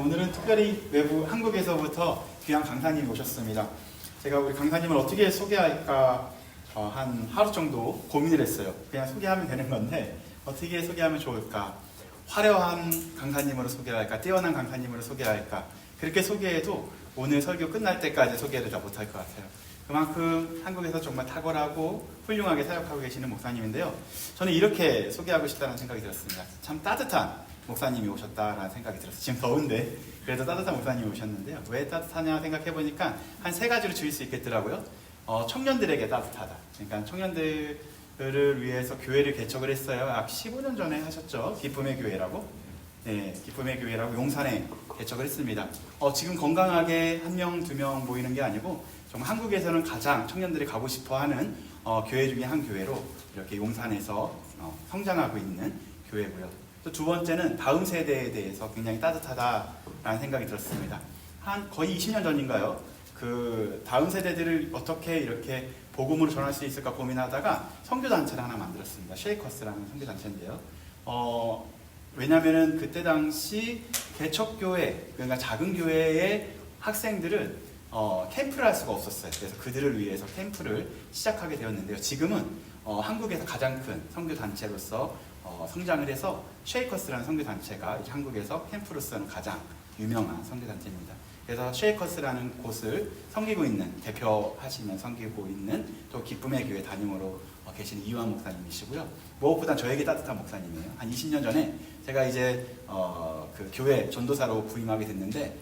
오늘은 특별히 외부 한국에서부터 귀한 강사님이 오셨습니다. 제가 우리 강사님을 어떻게 소개할까 한 하루 정도 고민을 했어요. 그냥 소개하면 되는 건데 어떻게 소개하면 좋을까? 화려한 강사님으로 소개할까? 뛰어난 강사님으로 소개할까? 그렇게 소개해도 오늘 설교 끝날 때까지 소개를 다 못할 것 같아요. 그만큼 한국에서 정말 탁월하고 훌륭하게 사역하고 계시는 목사님인데요. 저는 이렇게 소개하고 싶다는 생각이 들었습니다. 참 따뜻한 목사님이 오셨다라는 생각이 들었어요. 지금 더운데 그래도 따뜻한 목사님이 오셨는데요. 왜 따뜻하냐 생각해보니까 한 세 가지로 줄일 수 있겠더라고요. 청년들에게 따뜻하다. 그러니까 청년들을 위해서 교회를 개척을 했어요. 약 15년 전에 하셨죠. 기쁨의 교회라고. 네, 기쁨의 교회라고 용산에 개척을 했습니다. 지금 건강하게 한 명, 두 명 모이는 게 아니고 정말 한국에서는 가장 청년들이 가고 싶어하는 교회 중에 한 교회로 이렇게 용산에서 성장하고 있는 교회고요. 또 두 번째는 다음 세대에 대해서 굉장히 따뜻하다라는 생각이 들었습니다. 한 거의 20년 전인가요? 그 다음 세대들을 어떻게 이렇게 복음으로 전할 수 있을까 고민하다가 선교단체를 하나 만들었습니다. 쉐이커스라는 선교단체인데요. 왜냐면은 그때 당시 개척교회, 그러니까 작은 교회의 학생들은 캠프를 할 수가 없었어요. 그래서 그들을 위해서 캠프를 시작하게 되었는데요. 지금은 한국에서 가장 큰 선교단체로서 성장을 해서 쉐이커스라는 선교단체가 이제 한국에서 캠프로서는 가장 유명한 선교단체입니다. 그래서 쉐이커스라는 곳을 섬기고 있는, 대표하시면 섬기고 있는 또 기쁨의 교회 담임으로 계신 이완 목사님이시고요. 무엇보다 저에게 따뜻한 목사님이에요. 한 20년 전에 제가 이제 그 교회 전도사로 부임하게 됐는데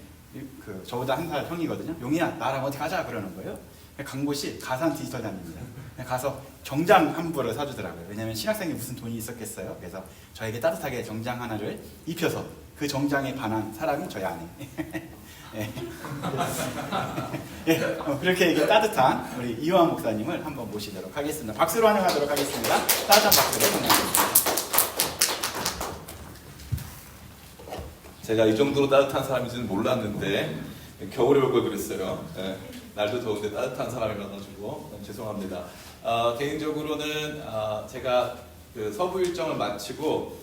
저보다 한 살 형이거든요. 용이야 나랑 어디 가자 그러는 거예요. 간 곳이 가산 디지털단입니다. 가서 정장 한 벌을 사주더라고요. 왜냐하면 신학생이 무슨 돈이 있었겠어요. 그래서 저에게 따뜻하게 정장 하나를 입혀서 그 정장에 반한 사람이 저희 아내. 예. 예, 그렇게 따뜻한 우리 이완 목사님을 한번 모시도록 하겠습니다. 박수로 환영하도록 하겠습니다. 따뜻한 박수로 환영합니다. 제가 이 정도로 따뜻한 사람인지는 몰랐는데 겨울에 올 걸 그랬어요. 네, 날도 더운데 따뜻한 사람이라가지고 죄송합니다. 개인적으로는 제가 그 서부 일정을 마치고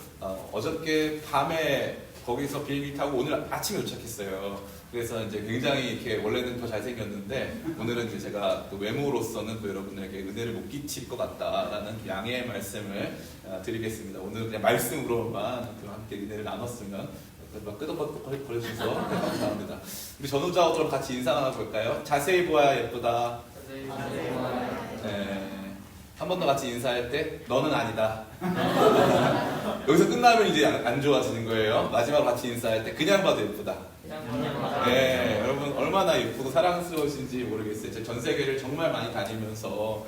어저께 밤에 거기서 비행기 타고 오늘 아침에 도착했어요. 그래서 이제 굉장히 이렇게 원래는 더 잘생겼는데 오늘은 이제 제가 또 외모로서는 또 여러분에게 은혜를 못 끼칠 것 같다라는 양해의 말씀을 드리겠습니다. 오늘 그냥 말씀으로만 함께 은혜를 나눴으면 끄덕끄덕 거려주셔서 감사합니다. 우리 전우자하고 같이 인사 나눠볼까요? 자세히 보아야 예쁘다. 네. 한 번 더 같이 인사할 때 너는 아니다. 여기서 끝나면 이제 안 좋아지는 거예요. 마지막으로 같이 인사할 때 그냥 봐도 예쁘다. 네, 여러분 얼마나 예쁘고 사랑스러우신지 모르겠어요. 제가 전 세계를 정말 많이 다니면서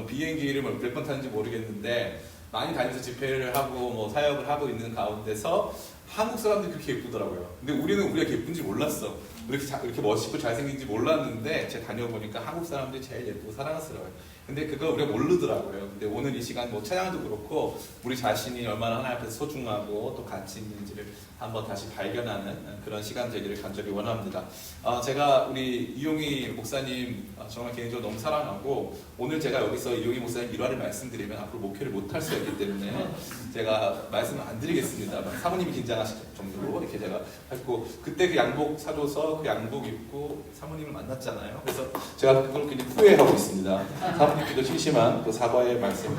비행기를 몇 번 탔는지 모르겠는데 많이 다니면서 집회를 하고 뭐 사역을 하고 있는 가운데서 한국 사람들이 그렇게 예쁘더라고요. 근데 우리가 예쁜지 몰랐어. 이렇게 멋있고 잘생긴지 몰랐는데 제가 다녀보니까 한국 사람들이 제일 예쁘고 사랑스러워요. 근데 그거 우리가 모르더라고요. 근데 오늘 이 시간 뭐 찬양도 그렇고 우리 자신이 얼마나 하나님 앞에서 소중하고 또 가치 있는지를 한번 다시 발견하는 그런 시간 되기를 간절히 원합니다. 제가 우리 이용희 목사님 정말 개인적으로 너무 사랑하고 오늘 제가 여기서 이용희 목사님 일화를 말씀드리면 앞으로 목회를 못할 수 있기 때문에 제가 말씀을 안 드리겠습니다. 사모님이 긴장하실 정도로 이렇게 제가 했고 그때 그 양복 사줘서 그 양복 입고 사모님을 만났잖아요. 그래서 제가 그걸 굉장히 후회하고 있습니다. 사모님께도 심심한 또 사과의 말씀을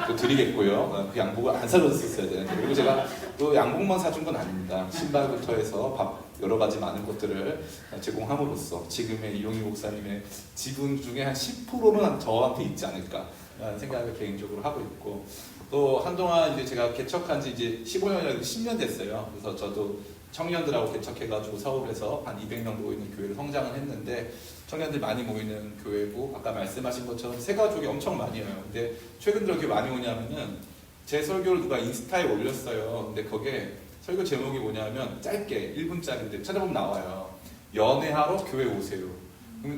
또 드리겠고요. 그 양복을 안 사줬었어야 되는데 그리고 제가 또 양복만 사준 건 아닙니다. 신발부터 해서 밥 여러 가지 많은 것들을 제공함으로써 지금의 이용희 목사님의 지분 중에 한 10%는 저한테 있지 않을까 라는 생각을 개인적으로 하고 있고 또 한동안 이제 제가 개척한 지 이제 15년이 아니고 10년 됐어요. 그래서 저도 청년들하고 개척해가지고 서울에서 한 200명 모이는 교회를 성장을 했는데 청년들 많이 모이는 교회고 아까 말씀하신 것처럼 새 가족이 엄청 많이 와요. 근데 최근 들어 이렇게 많이 오냐면은 제 설교를 누가 인스타에 올렸어요. 근데 거기에 설교 제목이 뭐냐면 짧게 1분짜리인데 찾아보면 나와요. 연애하러 교회 오세요.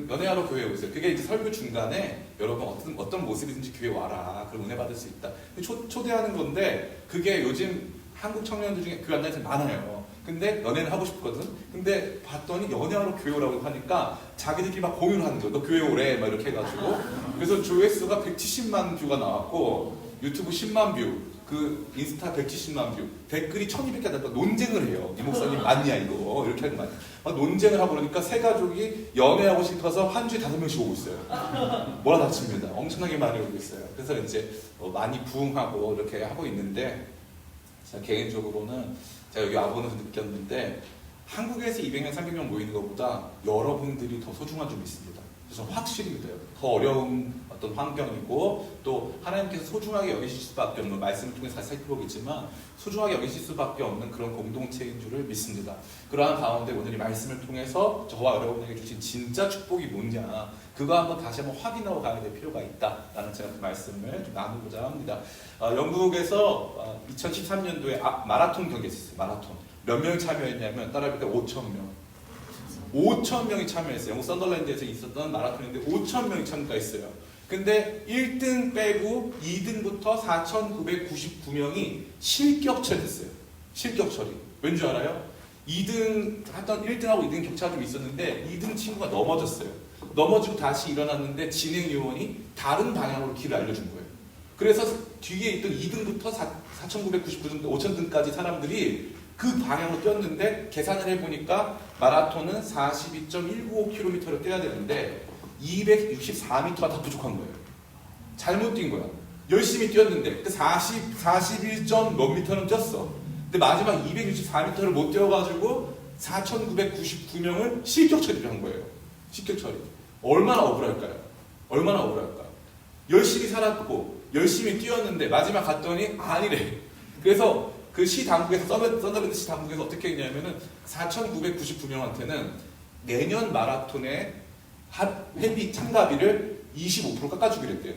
연애하러 교회 오세요. 그게 이제 설교 중간에 여러분 어떤 모습이든지 교회 와라. 그럼 은혜 받을 수 있다. 초대하는 건데 그게 요즘 한국 청년들 중에 교회 안 다니는 사람이 많아요. 근데 연애를 하고 싶거든. 근데 봤더니 연애하러 교회 오라고 하니까 자기들끼리 막 공유를 하는 거예요. 너 교회 오래 막 이렇게 해가지고 그래서 조회수가 170만 뷰가 나왔고 유튜브 10만 뷰 그 인스타 170만 뷰, 댓글이 1200개 달고 논쟁을 해요. 이 목사님 맞냐 이거 이렇게 하는 거 아니야. 논쟁을 하고 그러니까 세 가족이 연애하고 싶어서 한 주에 5명씩 오고 있어요. 몰아닥칩니다. 엄청나게 많이 오고 있어요. 그래서 이제 많이 부흥하고 이렇게 하고 있는데, 제가 개인적으로는 제가 여기 와보면서 느꼈는데, 한국에서 200명, 300명 모이는 것보다 여러분들이 더 소중한 점이 있습니다. 그래서 확실히 믿어요. 더 어려운 어떤 환경이고, 또 하나님께서 소중하게 여기실 수밖에 없는, 말씀을 통해서 살펴보겠지만 소중하게 여기실 수밖에 없는 그런 공동체인 줄을 믿습니다. 그러한 가운데 오늘 이 말씀을 통해서 저와 여러분에게 주신 진짜 축복이 뭐냐, 그거 한번 다시 한번 확인하고 가야 될 필요가 있다라는 제가 그 말씀을 좀 나누고자 합니다. 영국에서 2013년도에 마라톤 경기가 있었어요. 마라톤. 몇 명이 참여했냐면 따라해볼때 5,000명. 5,000명이 참여했어요. 영국 썬더랜드에서 있었던 마라톤인데 5,000명이 참가했어요. 근데 1등 빼고 2등부터 4,999명이 실격 처리됐어요. 실격 처리. 왠 줄 알아요? 2등 하던 1등하고 2등 격차가 좀 있었는데 2등 친구가 넘어졌어요. 넘어지고 다시 일어났는데 진행 요원이 다른 방향으로 길을 알려준 거예요. 그래서 뒤에 있던 2등부터 4,999등, 5,000등까지 사람들이 그 방향으로 뛰었는데 계산을 해보니까 마라톤은 42.195km를 뛰어야 되는데 264m가 다 부족한 거예요. 잘못 뛴 거야. 열심히 뛰었는데 그 41점 몇 미터는 뛰었어. 근데 마지막 264m를 못 뛰어가지고 4,999명을 실격 처리를 한 거예요. 실격 처리. 얼마나 억울할까요? 얼마나 억울할까요? 열심히 살았고 열심히 뛰었는데 마지막 갔더니 아니래. 그래서 그 시 당국에서, 썬더랜드 시 당국에서 어떻게 했냐면은 4,999명한테는 내년 마라톤의 회비 참가비를 25% 깎아주기로 했대요.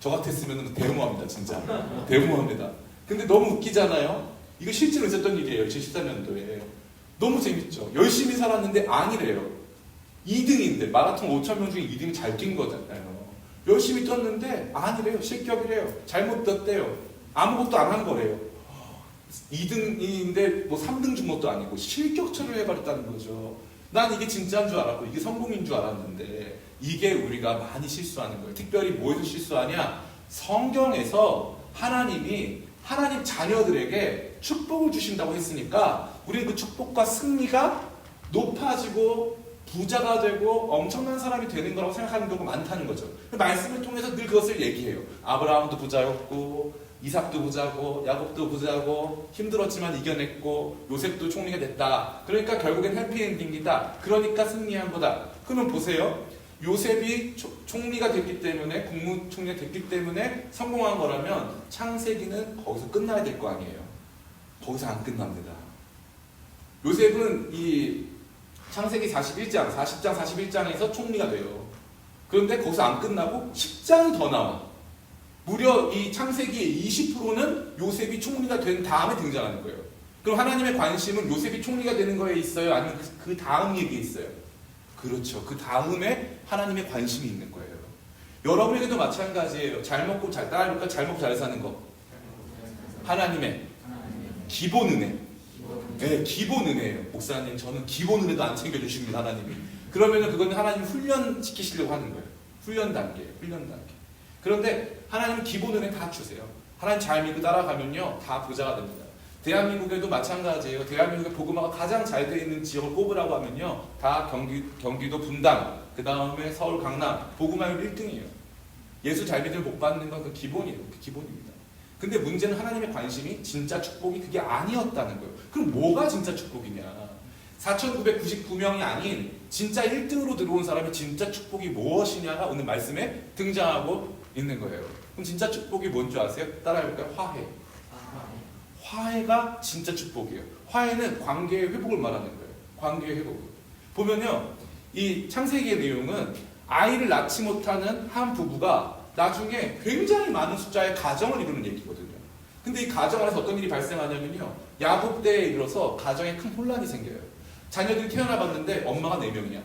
저 같았으면 대무합니다, 진짜. 대무합니다. 근데 너무 웃기잖아요? 이거 실제로 있었던 일이에요, 2013년도에. 너무 재밌죠? 열심히 살았는데 아니래요. 2등인데, 마라톤 5,000명 중에 2등이 잘 뛴 거잖아요. 열심히 뛰었는데 아니래요. 실격이래요. 잘못 뛰었대요. 아무것도 안 한 거래요. 2등인데 뭐 3등 준 것도 아니고 실격 처리를 해버렸다는 거죠. 난 이게 진짜인 줄 알았고 이게 성공인 줄 알았는데 이게 우리가 많이 실수하는 거예요. 특별히 뭐에서 실수하냐? 성경에서 하나님이 하나님 자녀들에게 축복을 주신다고 했으니까 우리는 그 축복과 승리가 높아지고 부자가 되고 엄청난 사람이 되는 거라고 생각하는 경우가 많다는 거죠. 말씀을 통해서 늘 그것을 얘기해요. 아브라함도 부자였고 이삭도 부자고 야곱도 부자고 힘들었지만 이겨냈고 요셉도 총리가 됐다. 그러니까 결국엔 해피엔딩이다. 그러니까 승리한 거다. 그러면 보세요. 요셉이 총리가 됐기 때문에 국무총리가 됐기 때문에 성공한 거라면 창세기는 거기서 끝나야 될 거 아니에요. 거기서 안 끝납니다. 요셉은 이 창세기 40장 41장에서 총리가 돼요. 그런데 거기서 안 끝나고 10장이 더 나와. 무려 이 창세기의 20%는 요셉이 총리가 된 다음에 등장하는 거예요. 그럼 하나님의 관심은 요셉이 총리가 되는 거에 있어요? 아니면 그 다음 얘기에 있어요? 그렇죠. 그 다음에 하나님의 관심이 있는 거예요. 여러분에게도 마찬가지예요. 잘 먹고 잘 따라니까 잘 먹고 잘 사는 거. 하나님의 기본 은혜. 네, 기본 은혜예요. 목사님, 저는 기본 은혜도 안 챙겨주십니다, 하나님이. 그러면은 그건 하나님 훈련시키시려고 하는 거예요. 훈련 단계. 그런데 하나님은 기본 은혜 다 주세요. 하나님 잘 믿고 따라가면요, 다 부자가 됩니다. 대한민국에도 마찬가지예요. 대한민국의 복음화가 가장 잘 되어 있는 지역을 꼽으라고 하면요, 다 경기도 분당, 그 다음에 서울 강남, 복음화율 1등이에요. 예수 잘 믿으면 복 받는 건 그 기본이에요. 그 기본입니다. 근데 문제는 하나님의 관심이 진짜 축복이 그게 아니었다는 거예요. 그럼 뭐가 진짜 축복이냐? 4,999명이 아닌 진짜 1등으로 들어온 사람의 진짜 축복이 무엇이냐가 오늘 말씀에 등장하고 있는 거예요. 그럼 진짜 축복이 뭔지 아세요? 따라해볼까요? 화해. 화해가 진짜 축복이에요. 화해는 관계의 회복을 말하는 거예요. 관계의 회복. 보면요, 이 창세기의 내용은 아이를 낳지 못하는 한 부부가 나중에 굉장히 많은 숫자의 가정을 이루는 얘기거든요. 근데 이 가정 안에서 어떤 일이 발생하냐면요, 야곱 때에 이르러서 가정에 큰 혼란이 생겨요. 자녀들이 태어나봤는데 엄마가 4명이야.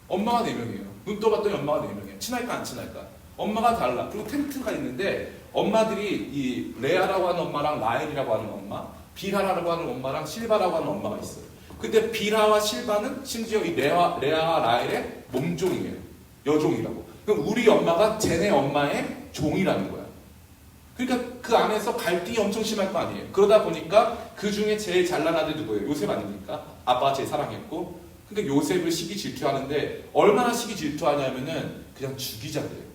엄마가 4명이에요. 눈 떠봤더니 엄마가 4명이야. 친할까 안 친할까? 엄마가 달라. 그리고 텐트가 있는데 엄마들이 이 레아라고 하는 엄마랑 라헬이라고 하는 엄마, 빌하라고 하는 엄마랑 실바라고 하는 엄마가 있어요. 근데 빌하와 실바는 심지어 이 레아와 라헬의 몸종이에요. 여종이라고. 그럼 우리 엄마가 쟤네 엄마의 종이라는 거야. 그러니까 그 안에서 갈등이 엄청 심할 거 아니에요. 그러다 보니까 그 중에 제일 잘난 아들 누구예요? 요셉 아닙니까? 아빠가 제일 사랑했고. 그러니까 요셉을 시기 질투하는데 얼마나 시기 질투하냐면은 그냥 죽이자래요.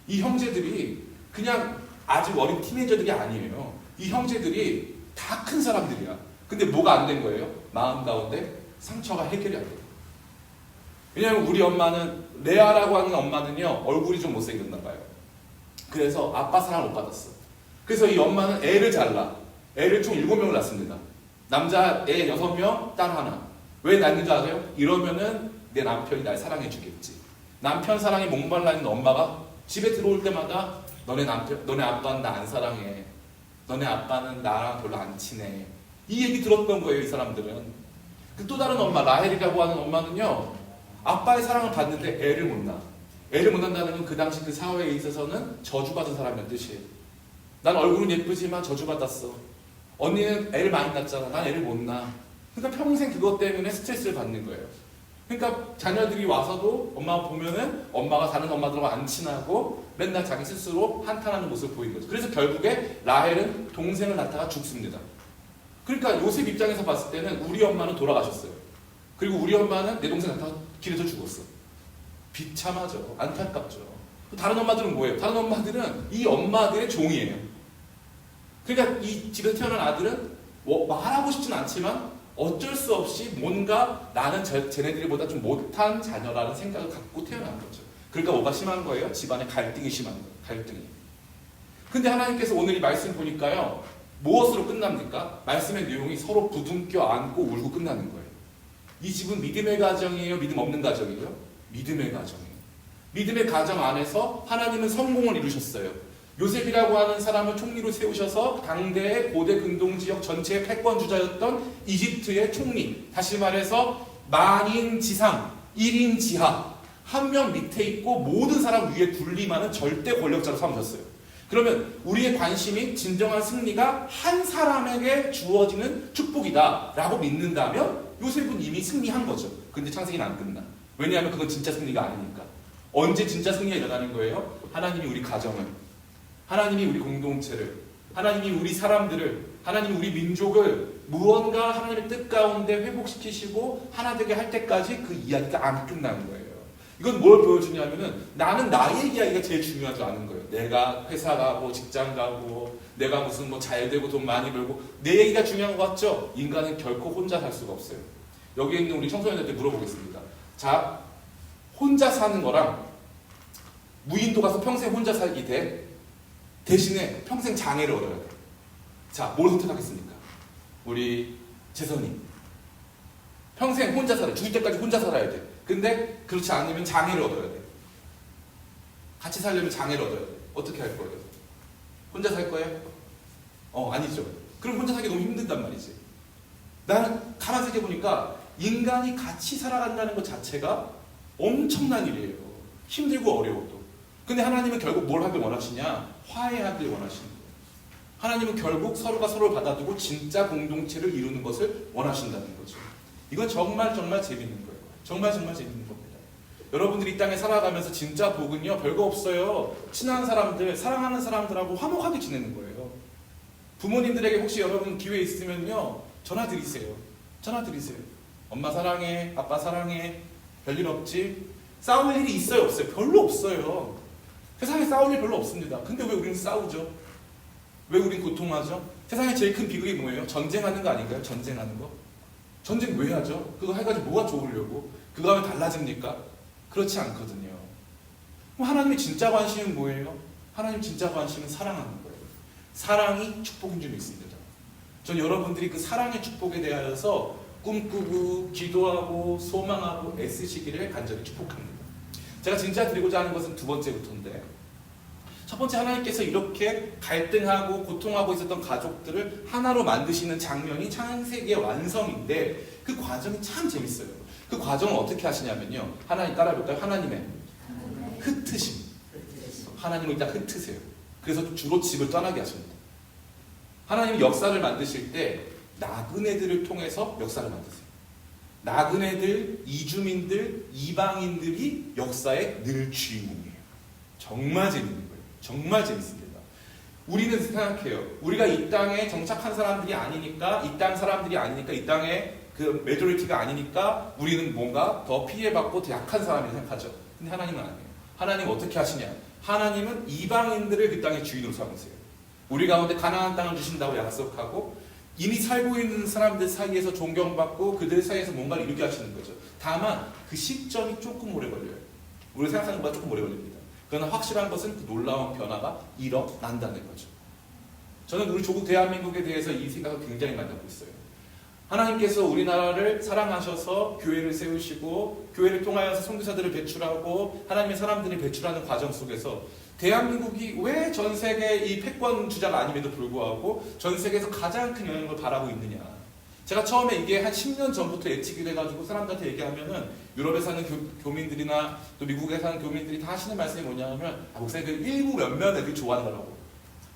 이 형제들이 그냥 아직 어린 티네이저들이 아니에요. 이 형제들이 다 큰 사람들이야. 근데 뭐가 안 된 거예요? 마음 가운데 상처가 해결이 안 돼요. 왜냐하면 우리 엄마는, 레아라고 하는 엄마는요, 얼굴이 좀 못생겼나 봐요. 그래서 아빠 사랑을 못 받았어. 그래서 이 엄마는 애를 잘라. 애를 총 7명을 낳습니다. 남자 애 6명, 딸 하나. 왜 낳는 줄 아세요? 이러면은 내 남편이 날 사랑해 주겠지. 남편 사랑에 목말라 있는 엄마가 집에 들어올 때마다 너네 아빠는 나 안 사랑해. 너네 아빠는 나랑 별로 안 친해. 이 얘기 들었던 거예요, 이 사람들은. 또 다른 엄마, 라헬이라고 하는 엄마는요, 아빠의 사랑을 받는데 애를 못 낳아. 애를 못 낳는다는 건 그 당시 그 사회에 있어서는 저주받은 사람이란 뜻이에요. 난 얼굴은 예쁘지만 저주받았어. 언니는 애를 많이 낳았잖아. 난 애를 못 낳아. 그러니까 평생 그것 때문에 스트레스를 받는 거예요. 그러니까 자녀들이 와서도 엄마가 보면은 엄마가 다른 엄마들하고 안 친하고 맨날 자기 스스로 한탄하는 모습을 보이는 거죠. 그래서 결국에 라헬은 동생을 낳다가 죽습니다. 그러니까 요셉 입장에서 봤을 때는 우리 엄마는 돌아가셨어요. 그리고 우리 엄마는 내 동생 낳다가 길에서 죽었어. 비참하죠. 안타깝죠. 다른 엄마들은 뭐예요? 다른 엄마들은 이 엄마들의 종이에요. 그러니까 이 집에서 태어난 아들은 말하고 싶지는 않지만 어쩔 수 없이 뭔가 나는 쟤네들보다 좀 못한 자녀라는 생각을 갖고 태어난 거죠. 그러니까 뭐가 심한 거예요? 집안에 갈등이 심한 거예요. 갈등이. 근데 하나님께서 오늘 이 말씀 보니까요, 무엇으로 끝납니까? 말씀의 내용이 서로 부둥켜 안고 울고 끝나는 거예요. 이 집은 믿음의 가정이에요? 믿음 없는 가정이에요? 믿음의 가정이에요. 믿음의 가정 안에서 하나님은 성공을 이루셨어요. 요셉이라고 하는 사람을 총리로 세우셔서 당대의 고대 근동지역 전체의 패권주자였던 이집트의 총리, 다시 말해서 만인 지상, 1인 지하, 한 명 밑에 있고 모든 사람 위에 군림하는 절대 권력자로 삼으셨어요. 그러면 우리의 관심이 진정한 승리가 한 사람에게 주어지는 축복이다 라고 믿는다면 요셉은 이미 승리한 거죠. 근데 창세기는 안 끝나. 왜냐하면 그건 진짜 승리가 아니니까. 언제 진짜 승리가 일어나는 거예요? 하나님이 우리 가정을, 하나님이 우리 공동체를, 하나님이 우리 사람들을, 하나님이 우리 민족을 무언가 하나님의 뜻 가운데 회복시키시고 하나 되게 할 때까지 그 이야기가 안 끝나는 거예요. 이건 뭘 보여주냐면은 나는 나의 이야기가 제일 중요하지 않은 거예요. 내가 회사 가고 직장 가고 내가 무슨 뭐 잘 되고 돈 많이 벌고 내 얘기가 중요한 것 같죠? 인간은 결코 혼자 살 수가 없어요. 여기 있는 우리 청소년들한테 물어보겠습니다. 자, 혼자 사는 거랑 무인도 가서 평생 혼자 살기 대신에 평생 장애를 얻어야 돼. 자, 뭘 선택하겠습니까? 우리 재선이 평생 혼자 살아야 돼. 죽을 때까지 혼자 살아야 돼. 근데 그렇지 않으면 장애를 얻어야 돼. 같이 살려면 장애를 얻어야 돼. 어떻게 할 거예요? 혼자 살 거예요? 아니죠. 그럼 혼자 살기 너무 힘든단 말이지. 나는 가만히 생각해보니까 인간이 같이 살아간다는 것 자체가 엄청난 일이에요. 힘들고 어려워도. 근데 하나님은 결국 뭘 하길 원하시냐? 화해하길 원하시는 거예요. 하나님은 결국 서로가 서로를 받아두고 진짜 공동체를 이루는 것을 원하신다는 거죠. 이건 정말 재밌는 거예요. 정말 재밌는 겁니다. 여러분들이 이 땅에 살아가면서 진짜 복은요, 별거 없어요. 친한 사람들, 사랑하는 사람들하고 화목하게 지내는 거예요. 부모님들에게 혹시 여러분 기회 있으면요, 전화 드리세요. 엄마 사랑해, 아빠 사랑해, 별일 없지? 싸울 일이 있어요, 없어요? 별로 없어요. 세상에 싸울 일 별로 없습니다. 근데 왜 우리는 싸우죠? 왜 우리는 고통하죠? 세상에 제일 큰 비극이 뭐예요? 전쟁하는 거 아닌가요? 전쟁하는 거? 전쟁 왜 하죠? 그거 해가지고 뭐가 좋으려고? 그거 하면 달라집니까? 그렇지 않거든요. 그럼 하나님의 진짜 관심은 뭐예요? 하나님 진짜 관심은 사랑하는 거예요. 사랑이 축복인 줄 믿습니다. 전 여러분들이 그 사랑의 축복에 대하여서 꿈꾸고 기도하고 소망하고 애쓰시기를 간절히 축복합니다. 제가 진짜 드리고자 하는 것은 두 번째부터인데, 첫 번째, 하나님께서 이렇게 갈등하고 고통하고 있었던 가족들을 하나로 만드시는 장면이 창세기의 완성인데 그 과정이 참 재밌어요. 그 과정을 어떻게 하시냐면요, 하나님 따라해볼까요? 하나님의 흩으심. 하나님을 일단 흩으세요. 그래서 주로 집을 떠나게 하십니다. 하나님이 역사를 만드실 때 나그네들을 통해서 역사를 만드세요. 나그네들, 이주민들, 이방인들이 역사의 늘 주인공이에요. 정말 재밌는 거예요. 정말 재밌습니다. 우리는 생각해요. 우리가 이 땅에 정착한 사람들이 아니니까, 이 땅 사람들이 아니니까, 이 땅에 그 메조리티가 아니니까 우리는 뭔가 더 피해받고 더 약한 사람이라고 생각하죠. 근데 하나님은 아니에요. 하나님은 어떻게 하시냐? 하나님은 이방인들을 그 땅의 주인으로 삼으세요. 우리 가운데 가나안 땅을 주신다고 약속하고 이미 살고 있는 사람들 사이에서 존경받고 그들 사이에서 뭔가를 이루게 하시는 거죠. 다만 그 시점이 조금 오래 걸려요. 우리가 생각하는 것보다 조금 오래 걸립니다. 그러나 확실한 것은 그 놀라운 변화가 일어난다는 거죠. 저는 우리 조국 대한민국에 대해서 이 생각을 굉장히 많이 하고 있어요. 하나님께서 우리나라를 사랑하셔서 교회를 세우시고 교회를 통하여서 선교사들을 배출하고 하나님의 사람들을 배출하는 과정 속에서 대한민국이 왜 전 세계 이 패권 주자가 아님에도 불구하고 전 세계에서 가장 큰 영향을 바라고 있느냐. 제가 처음에 이게 한 10년 전부터 예측이 돼가지고 사람들한테 얘기하면은 유럽에 사는 교민들이나 또 미국에 사는 교민들이 다 하시는 말씀이 뭐냐면 목사님 그 일부 몇몇 애들이 좋아하는 거라고.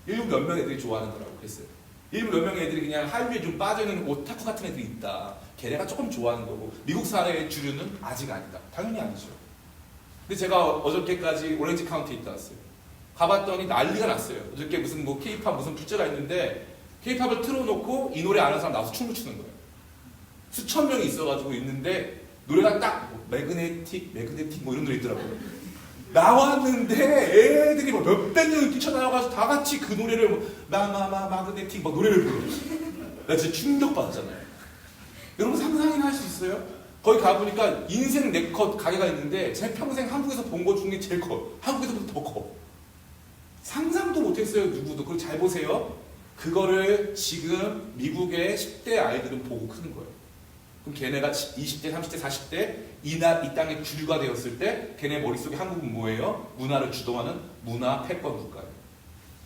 일부 몇몇 애들이 좋아하는 거라고 그랬어요. 일부 몇 명의 애들이 그냥 한류에 좀 빠져있는 오타쿠 같은 애들이 있다. 걔네가 조금 좋아하는 거고 미국 사회의 주류는 아직 아니다. 당연히 아니죠. 근데 제가 어저께까지 오렌지 카운티에 있다 왔어요. 가봤더니 난리가 났어요. 어저께 무슨 뭐 케이팝 무슨 축제가 있는데 케이팝을 틀어놓고 이 노래 아는 사람 나와서 춤을 추는 거예요. 수천 명이 있어가지고 있는데 노래가 딱 뭐 매그네틱 뭐 이런 노래 있더라고요. 나왔는데 애들이 뭐 몇백 명이 뛰쳐나와가지고 다 같이 그 노래를 뭐 마그네틱 막 노래를 부르는 나 진짜 충격받았잖아요. 여러분 상상이나 할 수 있어요? 거기 가보니까 인생 4컷 가게가 있는데 제 평생 한국에서 본 것 중에 제일 커. 한국에서보다 더 커. 상상도 못했어요. 누구도. 그리고 잘 보세요. 그거를 지금 미국의 10대 아이들은 보고 크는 거예요. 그럼 걔네가 20대, 30대, 40대 이 땅의 주류가 되었을 때 걔네 머릿속에 한국은 뭐예요? 문화를 주도하는 문화 패권 국가예요.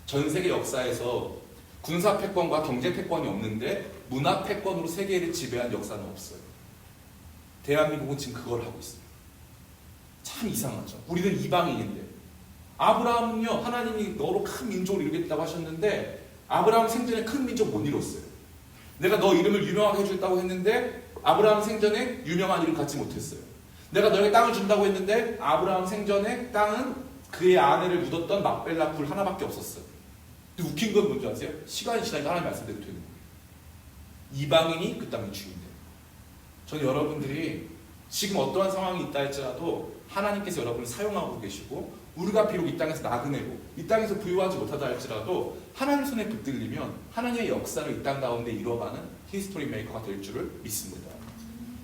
전 세계 역사에서 군사 패권과 경제 패권이 없는데 문화 패권으로 세계를 지배한 역사는 없어요. 대한민국은 지금 그걸 하고 있어요. 참 이상하죠. 우리는 이방인인데 아브라함은요 하나님이 너로 큰 민족을 이루겠다고 하셨는데 아브라함 생전에 큰 민족 못 이뤘어요. 내가 너 이름을 유명하게 해주겠다고 했는데 아브라함 생전에 유명한 이름 갖지 못했어요. 내가 너에게 땅을 준다고 했는데 아브라함 생전에 땅은 그의 아내를 묻었던 막벨라 굴 하나밖에 없었어요. 근데 웃긴 건 뭔지 아세요? 시간이 지나니까 하나님 말씀대로 되는 거예요. 이방인이 그 땅의 주인이에요. 저는 여러분들이 지금 어떠한 상황이 있다 할지라도 하나님께서 여러분을 사용하고 계시고 우리가 비록 이 땅에서 나그네고 이 땅에서 부유하지 못하다 할지라도 하나님 손에 붙들리면 하나님의 역사를 이 땅 가운데 이뤄가는 히스토리 메이커가 될 줄을 믿습니다.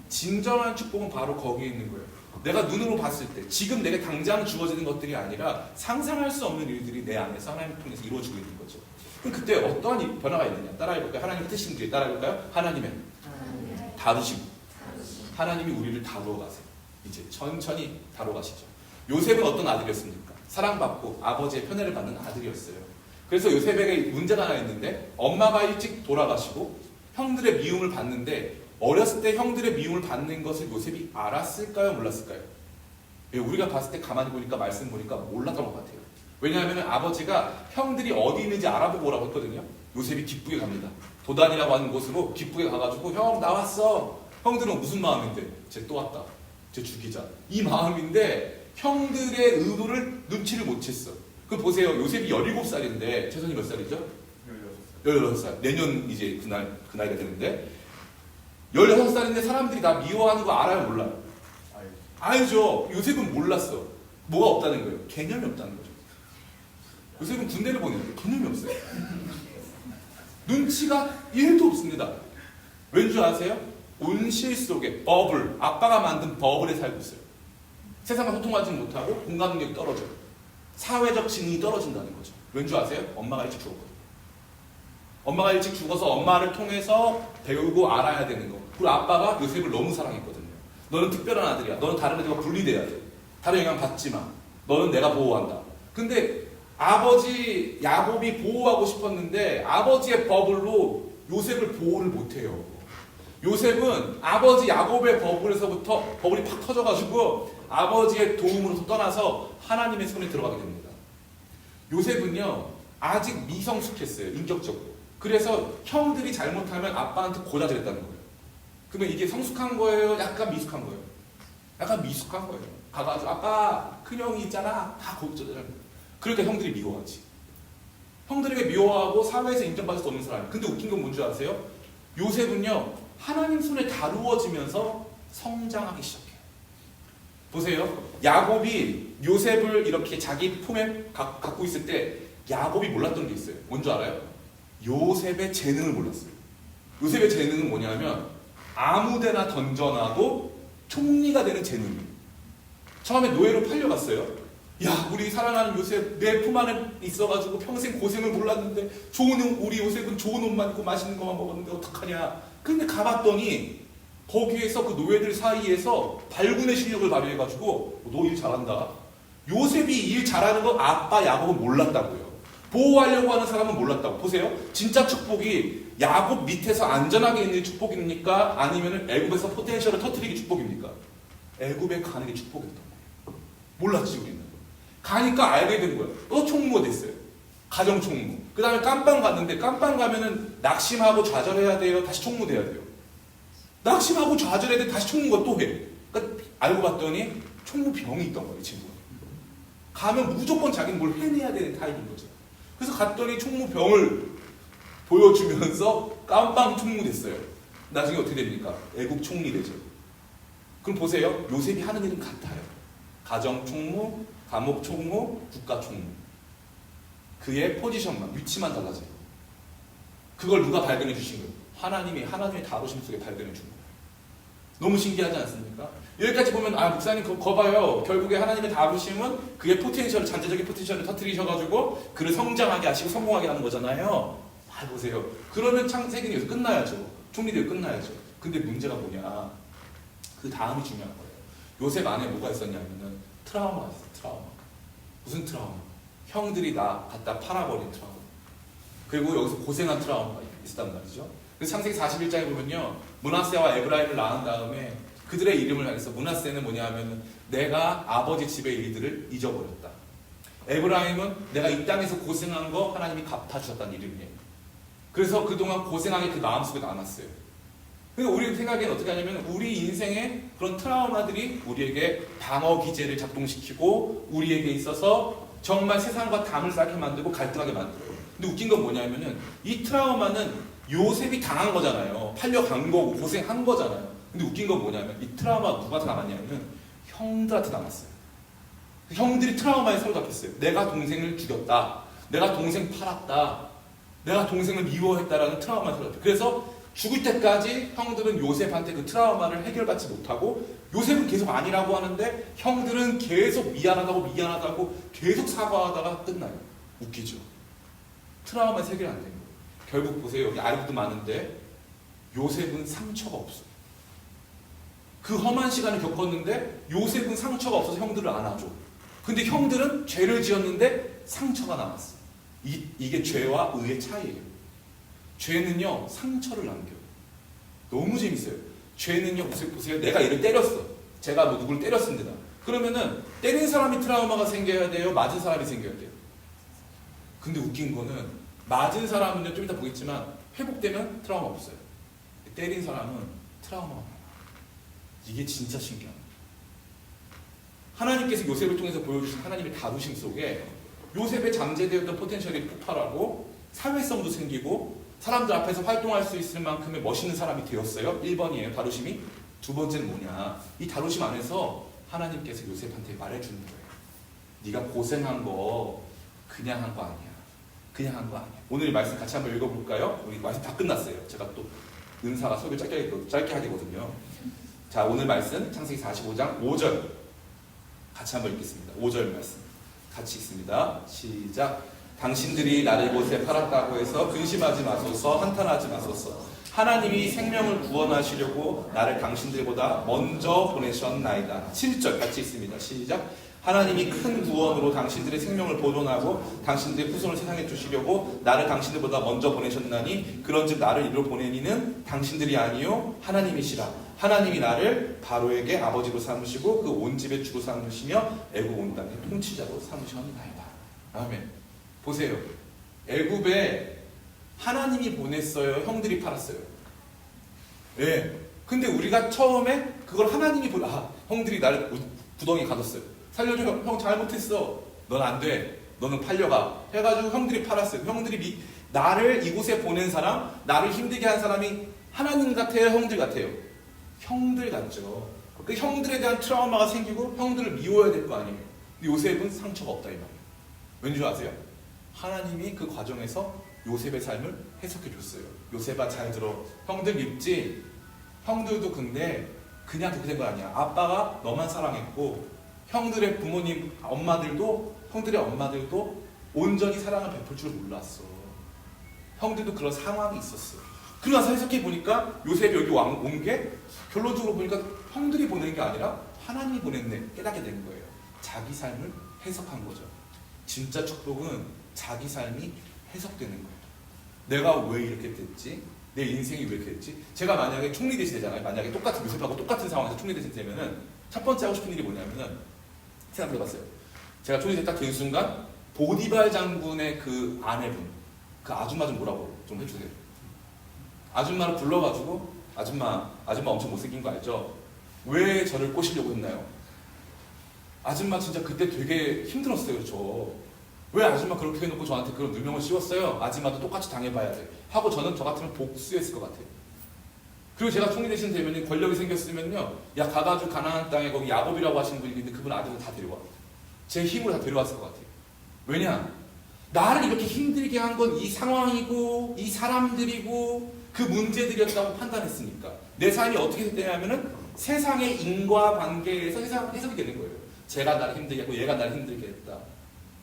진정한 축복은 바로 거기에 있는 거예요. 내가 눈으로 봤을 때 지금 내게 당장 주어지는 것들이 아니라 상상할 수 없는 일들이 내 안에서 하나님을 통해서 이루어지고 있는 거죠. 그럼 그때 어떠한 변화가 있느냐? 따라해볼까요? 하나님의 뜻인 뒤에 따라해볼까요? 하나님의 다루심. 하나님이 우리를 다루어 가세요. 이제 천천히 다루어 가시죠. 요셉은 어떤 아들이었습니까? 사랑받고 아버지의 편애를 받는 아들이었어요. 그래서 요셉에게 문제가 하나 있는데 엄마가 일찍 돌아가시고 형들의 미움을 받는데 어렸을 때 형들의 미움을 받는 것을 요셉이 알았을까요? 몰랐을까요? 우리가 봤을 때 가만히 보니까 말씀 보니까 몰랐던 것 같아요. 왜냐하면 아버지가 형들이 어디 있는지 알아보고 오라고 했거든요. 요셉이 기쁘게 갑니다. 도단이라고 하는 곳으로 기쁘게 가가지고 형 나왔어. 형들은 무슨 마음인데? 쟤 또 왔다. 쟤 죽이자. 이 마음인데 형들의 의도를 눈치를 못 챘어. 그 보세요. 요셉이 17살인데 최선이 몇 살이죠? 16살. 내년 이제 그 나이가 되는데 16살인데 사람들이 나 미워하는 거 알아요? 몰라요? 알죠. 요셉은 몰랐어. 뭐가 없다는 거예요? 개념이 없다는 거죠. 요셉은 군대를 보내는데 개념이 없어요. 눈치가 1도 없습니다. 왠지 아세요? 온실 속에 버블, 아빠가 만든 버블에 살고 있어요. 세상과 소통하지 못하고 공감 능력이 떨어져요. 사회적 지능이 떨어진다는 거죠. 왠지 아세요? 엄마가 일찍 죽었거든요. 엄마가 일찍 죽어서 엄마를 통해서 배우고 알아야 되는 거. 그리고 아빠가 요셉을 너무 사랑했거든요. 너는 특별한 아들이야. 너는 다른 애들과 분리돼야 돼. 다른 영향 받지 마. 너는 내가 보호한다. 근데 아버지 야곱이 보호하고 싶었는데 아버지의 버블로 요셉을 보호를 못해요. 요셉은 아버지 야곱의 버블이 팍 터져가지고 아버지의 도움으로서 떠나서 하나님의 손에 들어가게 됩니다. 요셉은요 아직 미성숙했어요. 인격적으로. 그래서 형들이 잘못하면 아빠한테 고자질했다는 거예요. 그러면 이게 성숙한 거예요? 약간 미숙한 거예요? 약간 미숙한 거예요. 가가지고 아빠 큰형이 있잖아. 다 고자질. 그러니까 형들이 미워하지. 형들에게 미워하고 사회에서 인정받을 수 없는 사람. 근데 웃긴 건 뭔지 아세요? 요셉은요, 하나님 손에 다루어지면서 성장하기 시작해요. 보세요. 야곱이 요셉을 이렇게 자기 품에 갖고 있을 때 야곱이 몰랐던 게 있어요. 뭔지 알아요? 요셉의 재능을 몰랐어요. 요셉의 재능은 뭐냐면 아무데나 던져놔도 총리가 되는 재능이에요. 처음에 노예로 팔려갔어요. 야, 우리 사랑하는 요셉 내 품 안에 있어가지고 평생 고생을 몰랐는데 우리 요셉은 좋은 옷만 입고 맛있는 것만 먹었는데 어떡하냐. 근데 가봤더니 거기에서 그 노예들 사이에서 발군의 실력을 발휘해가지고 너 일 잘한다. 요셉이 일 잘하는 거 아빠 야곱은 몰랐다고요. 보호하려고 하는 사람은 몰랐다고. 보세요. 진짜 축복이 야곱 밑에서 안전하게 있는 축복입니까? 아니면 애굽에서 포텐셜을 터뜨리기 축복입니까? 애굽에 가는 게 축복이었던 거예요. 몰랐지 우리는. 가니까 알게 된 거예요. 또 총무가 됐어요. 가정 총무. 그 다음에 깜빵 갔는데 깜빵 가면은 낙심하고 좌절해야 돼요. 다시 총무 돼야 돼요. 낙심하고 좌절해야 돼. 다시 총무가 또 해. 그러니까 알고 봤더니 총무 병이 있던 거예요. 이 친구가. 가면 무조건 자기는 뭘 해내야 되는 타입인 거죠. 그래서 갔더니 총무 병을 보여주면서 깜빵 총무 됐어요. 나중에 어떻게 됩니까? 애국 총리 되죠. 그럼 보세요. 요셉이 하는 일은 같아요. 가정 총무, 감옥 총무, 국가 총무. 그의 포지션만, 위치만 달라져요. 그걸 누가 발견해 주신 거예요? 하나님의 다루심 속에 발견해 준 거예요. 너무 신기하지 않습니까? 여기까지 보면 목사님 그거 봐요. 결국에 하나님의 다루심은 그의 포텐셜을, 잠재적인 포텐셜을 터뜨리셔가지고 그를 성장하게 하시고 성공하게 하는 거잖아요. 보세요. 그러면 창세기는 여기서 끝나야죠. 총리대로 끝나야죠. 근데 문제가 뭐냐? 그 다음이 중요한 거예요. 요셉 안에 뭐가 있었냐면은 트라우마가 있어요. 트라우마. 무슨 트라우마? 형들이 나 갖다 팔아버린 트라우마. 그리고 여기서 고생한 트라우마가 있었단 말이죠. 그래서 창세기 41장에 보면요, 므낫세와 에브라임을 낳은 다음에 그들의 이름을 하면서, 므낫세는 뭐냐 하면 내가 아버지 집의 일들을 잊어버렸다. 에브라임은 내가 이 땅에서 고생한 거 하나님이 갚아주셨다는 이름이에요. 그래서 그동안 고생하게 그 마음속에 남았어요. 근데 우리 생각에는 어떻게 하냐면 우리 인생의 그런 트라우마들이 우리에게 방어 기제를 작동시키고 우리에게 있어서 정말 세상과 담을 쌓게 만들고 갈등하게 만들어요. 근데 웃긴 건 뭐냐면은 이 트라우마는 요셉이 당한 거잖아요. 팔려간 거고 고생한 거잖아요. 근데 웃긴 건 뭐냐면 이 트라우마가 누가 남았냐면 형들한테 남았어요. 형들이 트라우마에 사로잡혔어요. 내가 동생을 죽였다. 내가 동생 팔았다. 내가 동생을 미워했다라는 트라우마에 사로잡혔어요. 그래서 죽을 때까지 형들은 요셉한테 그 트라우마를 해결받지 못하고 요셉은 계속 아니라고 하는데 형들은 계속 미안하다고 계속 사과하다가 끝나요. 웃기죠. 트라우마에서 해결 안 되는 거예요. 결국 보세요. 여기 아이들도 많은데 요셉은 상처가 없어요. 그 험한 시간을 겪었는데 요셉은 상처가 없어서 형들을 안아줘. 근데 형들은 죄를 지었는데 상처가 남았어. 이게 죄와 의의 차이예요. 죄는요 상처를 남겨요. 너무 재밌어요. 죄는요 보세요. 내가 얘를 때렸어. 제가 뭐 누구를 때렸습니다. 그러면은 때린 사람이 트라우마가 생겨야 돼요? 맞은 사람이 생겨야 돼요? 근데 웃긴 거는 맞은 사람은요 좀 이따 보겠지만 회복되면 트라우마 없어요. 때린 사람은 트라우마가 많아요. 이게 진짜 신기합니다. 하나님께서 요셉을 통해서 보여주신 하나님의 다루심 속에 요셉의 잠재되었던 포텐셜이 폭발하고 사회성도 생기고 사람들 앞에서 활동할 수 있을 만큼의 멋있는 사람이 되었어요. 1번이에요. 다루심이. 두 번째는 뭐냐. 이 다루심 안에서 하나님께서 요셉한테 말해주는 거예요. 네가 고생한 거 그냥 한 거 아니야. 그냥 한 거 아니야. 오늘 말씀 같이 한번 읽어볼까요? 우리 말씀 다 끝났어요. 제가 또 은사가 설교 짧게 하게 거든요. 자, 오늘 말씀 창세기 45장 5절 같이 한번 읽겠습니다. 5절 말씀 같이 읽습니다. 시작. 당신들이 나를 이곳에 팔았다고 해서 근심하지 마소서, 한탄하지 마소서. 하나님이 생명을 구원하시려고 나를 당신들보다 먼저 보내셨나이다. 7절 같이 읽습니다. 시작. 하나님이 큰 구원으로 당신들의 생명을 보존하고 당신들의 후손을 세상에 주시려고 나를 당신들보다 먼저 보내셨나니 그런즉 나를 이리로 보내니는 당신들이 아니요 하나님이시라. 하나님이 나를 바로에게 아버지로 삼으시고 그 온 집의 주로 삼으시며 애굽 온 땅의 통치자로 삼으셨나이다. 아멘. 보세요. 애굽에 하나님이 보냈어요? 형들이 팔았어요? 네. 근데 우리가 처음에 그걸 하나님이 형들이 나를 구덩이 가뒀어요. 살려줘. 형 잘못했어. 넌 안 돼. 너는 팔려가. 해가지고 형들이 팔았어요. 형들이 나를 이곳에 보낸 사람, 나를 힘들게 한 사람이 하나님 같아요, 형들 같아요? 형들 같죠. 그 형들에 대한 트라우마가 생기고 형들을 미워야 될 거 아니에요. 근데 요셉은 상처가 없다 이 말이에요. 왠지 아세요? 하나님이 그 과정에서 요셉의 삶을 해석해 줬어요. 요셉아 잘 들어. 형들 밉지? 형들도 근데 그냥 그렇게 된 거 아니야. 아빠가 너만 사랑했고 형들의 부모님, 형들의 엄마들도 온전히 사랑을 베풀 줄 몰랐어. 형들도 그런 상황이 있었어. 그러고 나서 해석해 보니까 요셉이 여기 온 게 결론적으로 보니까 형들이 보낸 게 아니라 하나님이 보냈네 깨닫게 된 거예요. 자기 삶을 해석한 거죠. 진짜 축복은 자기 삶이 해석되는 거예요. 내가 왜 이렇게 됐지? 내 인생이 왜 이렇게 됐지? 제가 만약에 총리 대신되잖아요. 만약에 똑같은 요셉하고 똑같은 상황에서 총리 대신 되면은 첫 번째 하고 싶은 일이 뭐냐면은 생각해봤어요. 제가 총리 딱 된 순간 보디발 장군의 그 아내분, 그 아줌마 좀 뭐라고 좀 해주세요. 아줌마를 불러가지고 아줌마 엄청 못생긴 거 알죠? 왜 저를 꼬시려고 했나요? 아줌마 진짜 그때 되게 힘들었어요. 저 왜 아줌마 그렇게 해놓고 저한테 그런 누명을 씌웠어요? 아줌마도 똑같이 당해봐야 돼 하고 저는 저 같으면 복수했을 것 같아요. 그리고 제가 총리 대신 되면 권력이 생겼으면요, 야 가가지고 가나안 땅에 거기 야곱이라고 하시는 분이 있는데 그분 아들을 다 데려와. 제 힘으로 다 데려왔을 것 같아요. 왜냐? 나를 이렇게 힘들게 한 건 이 상황이고 이 사람들이고 그 문제들이었다고 판단했으니까 내 삶이 어떻게 되냐면은 세상의 인과관계에서 해석이 되는 거예요. 제가 나를 힘들게 했고 얘가 나를 힘들게 했다.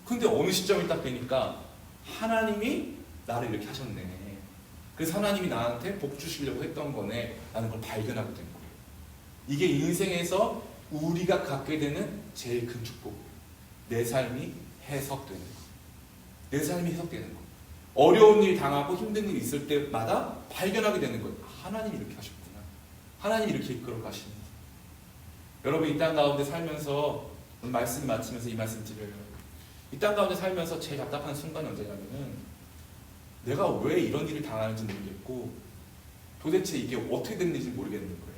근데 어느 시점이 딱 되니까 하나님이 나를 이렇게 하셨네. 그래서 하나님이 나한테 복 주시려고 했던 거네 라는 걸 발견하게 된 거예요. 이게 인생에서 우리가 갖게 되는 제일 큰 축복. 내 삶이 해석되는 거. 내 삶이 해석되는 거. 어려운 일 당하고 힘든 일 있을 때마다 발견하게 되는 거예요. 하나님이 이렇게 하셨구나. 하나님이 이렇게 이끌어 가시는. 여러분 이 땅 가운데 살면서 오늘 말씀 마치면서 이 말씀 드려요. 이 땅 가운데 살면서 제일 답답한 순간이 언제냐면은 내가 왜 이런 일을 당하는지 모르겠고 도대체 이게 어떻게 됐는지 모르겠는 거예요.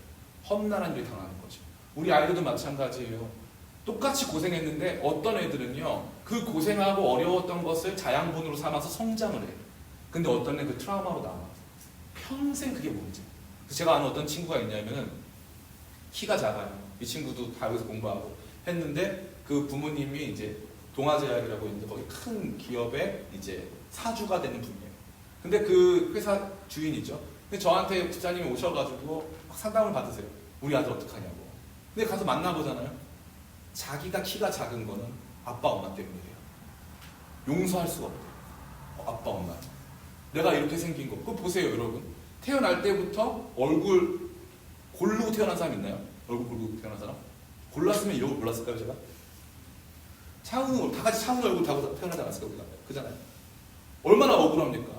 험난한 일을 당하는 거죠. 우리 아이들도 마찬가지예요. 똑같이 고생했는데 어떤 애들은요 그 고생하고 어려웠던 것을 자양분으로 삼아서 성장을 해요. 근데 어떤 애는 그 트라우마로 남아 평생 그게 문제. 제가 아는 어떤 친구가 있냐면은 키가 작아요. 이 친구도 다국에서 공부하고 했는데 그 부모님이 이제 동아제약이라고 있는데 거기 큰 기업의 이제 사주가 되는 분이에요. 근데 그 회사 주인이죠. 근데 저한테 집사님이 오셔가지고 막 상담을 받으세요. 우리 아들 어떡하냐고. 근데 가서 만나보잖아요. 자기가 키가 작은 거는 아빠 엄마 때문이래요. 용서할 수가 없대요. 아빠 엄마. 내가 이렇게 생긴 거. 그거 보세요 여러분. 태어날 때부터 얼굴 고르고 태어난 사람 있나요? 얼굴 고르고 태어난 사람? 골랐으면 이러고 골랐을까요 제가? 다 같이 차은 얼굴 타고 태어나지 않았을까요 우리가? 그잖아요. 얼마나 억울합니까?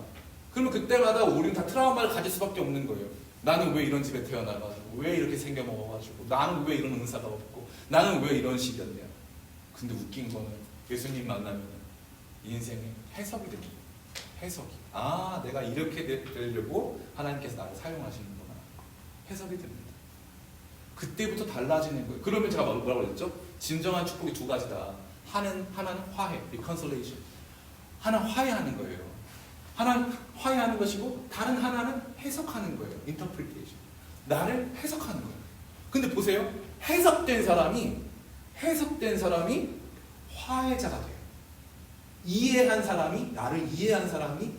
그러면 그때마다 우리는 다 트라우마를 가질 수밖에 없는 거예요. 나는 왜 이런 집에 태어나가지고 왜 이렇게 생겨먹어가지고 나는 왜 이런 은사가 없고 나는 왜 이런 식이었냐. 근데 웃긴 거는 예수님 만나면 인생의 해석이 됩니다. 해석이. 아 내가 이렇게 되려고 하나님께서 나를 사용하시는구나. 해석이 됩니다. 그때부터 달라지는 거예요. 그러면 제가 뭐라고 그랬죠? 진정한 축복이 두 가지다. 하나는 화해, reconciliation. 하나는 화해하는 거예요. 하나는 화해하는 것이고 다른 하나는 해석하는 거예요. interpretation. 나를 해석하는 거예요. 근데 보세요. 해석된 사람이 화해자가 돼요. 나를 이해한 사람이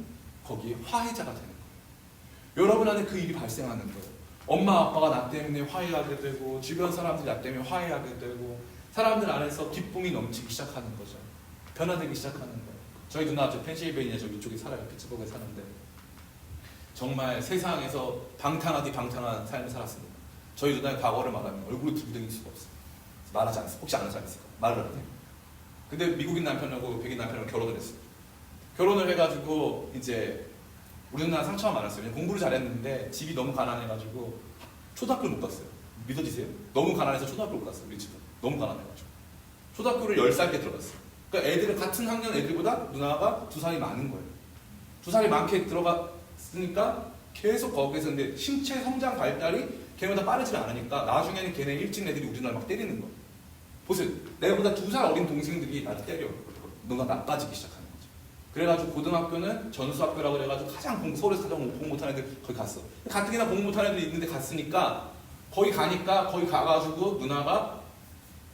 거기에 화해자가 되는 거예요. 여러분 안에 그 일이 발생하는 거예요. 엄마 아빠가 나 때문에 화해하게 되고 주변 사람들이 나 때문에 화해하게 되고 사람들 안에서 기쁨이 넘치기 시작하는 거죠. 변화되기 시작하는 거예요. 저희 누나 저 펜실베이니아 저 위쪽에 살아요. 피츠버그에 사는데 정말 세상에서 방탕한 삶을 살았습니다. 저희 누나의 과거를 말하면 얼굴이 들이댈 수가 없어요. 말하지 않았어요. 혹시 아는 사람 있을까? 말을 안 해요. 근데 미국인 남편하고 백인 남편하고 결혼을 했어요. 결혼을 해가지고 이제 우리 누나 상처가 많았어요. 공부를 잘했는데 집이 너무 가난해가지고 초등학교를 못 갔어요. 믿어지세요? 너무 가난해서 초등학교를 못 갔어요. 우리 집은. 너무 가난해가지고. 초등학교를 10살 때 들어갔어요. 그러니까 애들은 같은 학년 애들보다 누나가 2살이 많은 거예요. 2살이 많게 들어갔으니까 계속 거기에서 근데 신체 성장 발달이 걔네보다 빠르지 않으니까 나중에는 걔네 일진 애들이 우리 누나를 막 때리는 거예요. 보세요. 내가보다 2살 어린 동생들이 나를 때려. 누나가 나빠지기 시작하는 거죠. 그래가지고 고등학교는 전수학교라고 그래가지고 서울에서 가장 공부 못하는 애들 거기 갔어. 가뜩이나 공부 못하는 애들이 있는데 갔으니까 거기 가가지고 누나가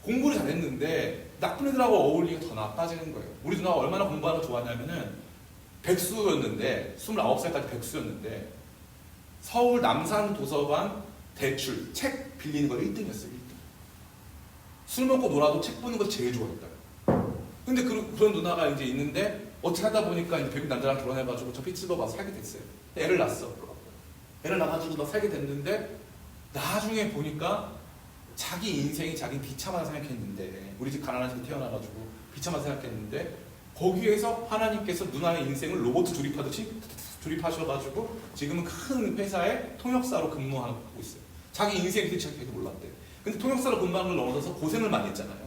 공부를 잘했는데 나쁜 애들하고 어울리기가 더 나빠지는 거예요. 우리 누나가 얼마나 공부하는 거 좋아하냐면은 백수였는데 29살까지 백수였는데 서울 남산 도서관 대출 책 빌리는 거 1등이었어요. 1등. 술 먹고 놀아도 책 보는 거 제일 좋아했다. 근데 그런 누나가 이제 있는데 어떻게 하다 보니까 이제 백인 남자랑 결혼해가지고 저 피츠버그 가서 살게 됐어요. 애를 낳았어. 애를 낳아가지고 막 살게 됐는데 나중에 보니까 자기 인생이 자기 비참하다 생각했는데 우리 집 가난한 집에 태어나가지고 비참하다 생각했는데 거기에서 하나님께서 누나의 인생을 로봇 조립하듯이 조립하셔가지고 지금은 큰 회사의 통역사로 근무하고 있어요. 자기 인생이 그렇게 자기도 몰랐대. 근데 통역사로 근무하는 걸 넘어서서 고생을 많이 했잖아요.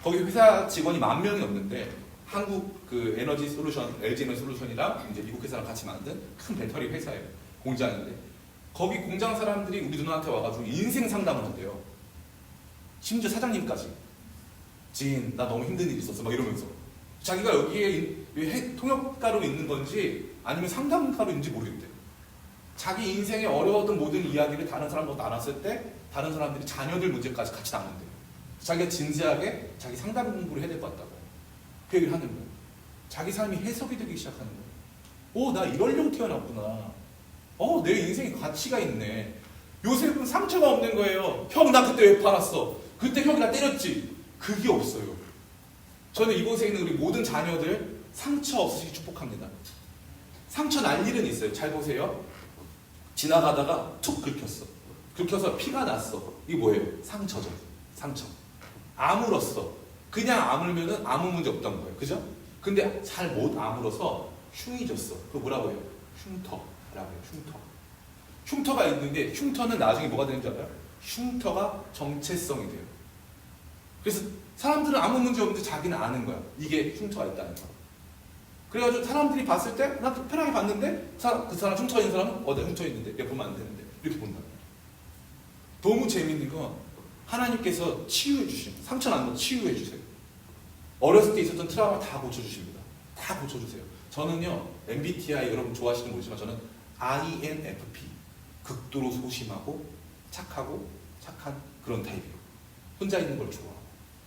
거기 회사 직원이 10,000명이 넘는데 한국 그 에너지 솔루션, LG 에너지 솔루션이랑 이제 미국 회사랑 같이 만든 큰 배터리 회사예요. 공장인데 거기 공장 사람들이 우리 누나한테 와가지고 인생 상담을 한대요. 심지어 사장님까지. 지인, 나 너무 힘든 일 있었어. 막 이러면서. 자기가 여기에 통역가로 있는 건지 아니면 상담가로인지 모르겠대. 자기 인생에 어려웠던 모든 이야기를 다른 사람과 나눴을 때 다른 사람들이 자녀들 문제까지 같이 나눈대요. 자기가 진지하게 자기 상담 공부를 해야 될 것 같다고. 그 얘기를 하는 거예요. 자기 삶이 해석이 되기 시작하는 거예요. 나 이러려고 태어났구나. 내 인생에 가치가 있네. 요셉은 상처가 없는 거예요. 형, 나 그때 왜 팔았어? 그때 형이 나 때렸지. 그게 없어요. 저는 이곳에 있는 우리 모든 자녀들 상처 없으시기 축복합니다. 상처 날 일은 있어요. 잘 보세요. 지나가다가 툭 긁혔어. 긁혀서 피가 났어. 이게 뭐예요? 상처죠. 상처. 아물었어. 그냥 아물면은 아무 문제 없던 거예요. 그죠? 근데 잘 못 아물어서 흉이 졌어. 그거 뭐라고 해요? 흉터라고 해요. 흉터. 흉터가 있는데 흉터는 나중에 뭐가 되는 줄 알아요? 흉터가 정체성이 돼요. 그래서 사람들은 아무 문제 없는데 자기는 아는 거야. 이게 흉터가 있다는 거. 그래가지고 사람들이 봤을 때 나 편하게 봤는데 그 사람 흉터 있는 사람은 내가 흉터 있는데 얘 보면 안 되는데 이렇게 본다. 너무 재밌는 건 하나님께서 치유해 주십니다. 상처 난 거 치유해 주세요. 어렸을 때 있었던 트라우마 다 고쳐주십니다. 다 고쳐주세요. 저는요 MBTI 여러분 좋아하시는 거 모르지만 저는 INFP 극도로 소심하고 착하고 착한 그런 타입이에요. 혼자 있는 걸 좋아하고.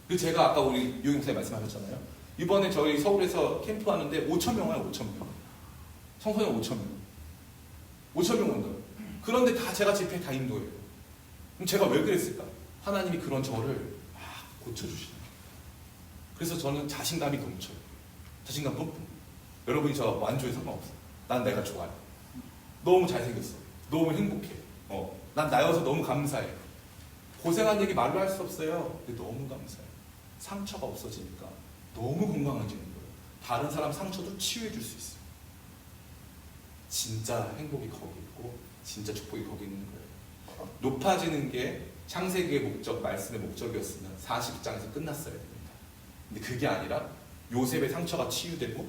그리고 제가 아까 우리 유경 목사님 말씀하셨잖아요. 이번에 저희 서울에서 캠프하는데 5,000명 와요. 5,000명. 청소년 5,000명. 5,000명 온다. 그런데 다 제가 집회 다 인도예요. 그럼 제가 왜 그랬을까? 하나님이 그런 저를 막 고쳐주시는 거예요. 그래서 저는 자신감이 넘쳐요. 자신감 뿜뿜. 여러분이 저 완주에 상관없어요. 난 내가 좋아요. 너무 잘생겼어. 너무 행복해. 난 나여서 너무 감사해. 고생한 얘기 말로 할 수 없어요. 근데 너무 감사해요. 상처가 없어지니까 너무 건강해지는 거예요. 다른 사람 상처도 치유해 줄 수 있어요. 진짜 행복이 거기 있고 진짜 축복이 거기 있는 거예요. 높아지는 게 창세기의 목적, 말씀의 목적이었으면 40장에서 끝났어야 됩니다. 근데 그게 아니라 요셉의 상처가 치유되고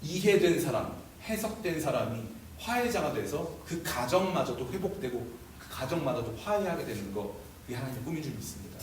이해된 사람, 해석된 사람이 화해자가 돼서 그 가정마저도 회복되고 그 가정마저도 화해하게 되는 거, 그게 하나님의 꿈인 줄 믿습니다.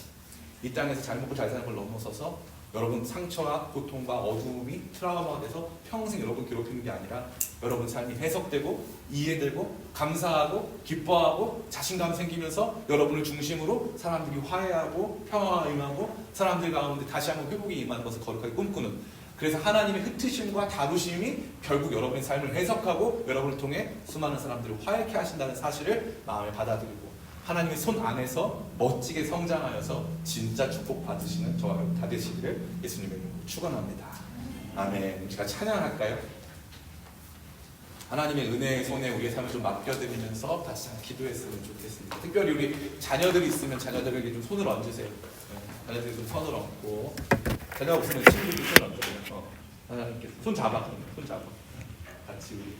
이 땅에서 잘 먹고 잘 사는 걸 넘어서서 여러분 상처와 고통과 어두움이 트라우마가 돼서 평생 여러분 괴롭히는 게 아니라 여러분 삶이 해석되고 이해되고 감사하고 기뻐하고 자신감 생기면서 여러분을 중심으로 사람들이 화해하고 평화가 임하고 사람들 가운데 다시 한번 회복이 임하는 것을 거룩하게 꿈꾸는, 그래서 하나님의 흩으심과 다루심이 결국 여러분의 삶을 해석하고 여러분을 통해 수많은 사람들을 화해케 하신다는 사실을 마음에 받아들이고 하나님의 손 안에서 멋지게 성장하여서 진짜 축복 받으시는 저와 여러분 다 되시기를 예수님의 이름으로 축원합니다. 아멘. 제가 찬양할까요? 하나님의 은혜의 손에 우리의 삶을 좀 맡겨드리면서 다시 한번 기도했으면 좋겠습니다. 특별히 우리 자녀들이 있으면 자녀들에게 좀 손을 얹으세요. 자녀들이 좀 손을 얹고, 자녀가 없으면 친구들이 손을 얹어요. 하나님께서 손 잡아, 같이 우리.